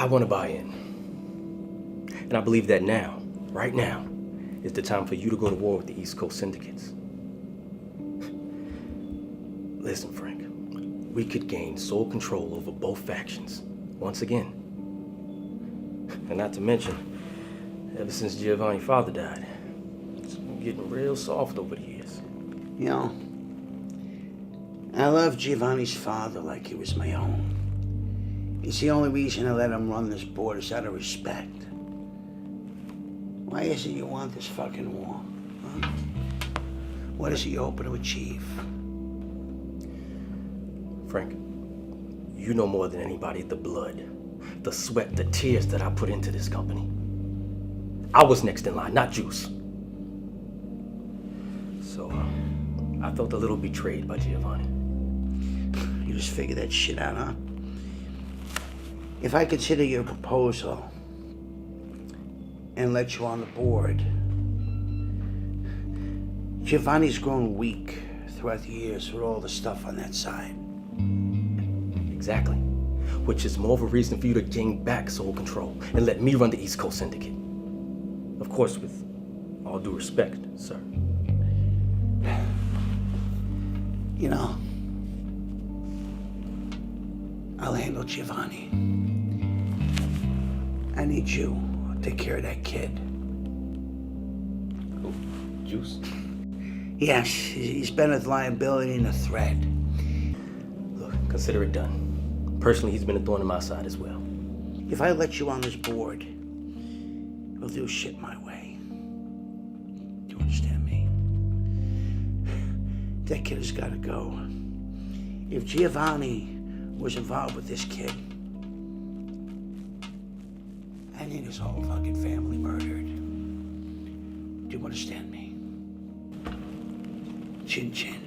want to buy in. And I believe that now, right now, is the time for you to go to war with the East Coast syndicates. Listen, Frank, we could gain sole control over both factions once again. And not to mention, ever since Giovanni's father died, it's been getting real soft over the years. You know, I love Giovanni's father like he was my own. It's the only reason I let him run this board is out of respect. Why is it you want this fucking war? Huh? What is it you're hoping to achieve? Frank, you know more than anybody the blood, the sweat, the tears that I put into this company. I was next in line, not Juice. So, I felt a little betrayed by Giovanni. You just figured that shit out, huh? If I consider your proposal and let you on the board, Giovanni's grown weak throughout the years with all the stuff on that side. Exactly. Which is more of a reason for you to gain back sole control and let me run the East Coast Syndicate. Of course, with all due respect, sir. You know, I'll handle Giovanni. I need you to take care of that kid. Who? Juice? Yes, he's been a liability and a threat. Look, consider it done. Personally, he's been a thorn in my side as well. If I let you on this board, you'll do shit my way. Do you understand me? That kid has got to go. If Giovanni was involved with this kid, I need his whole fucking family murdered. Do you understand me? Chin chin.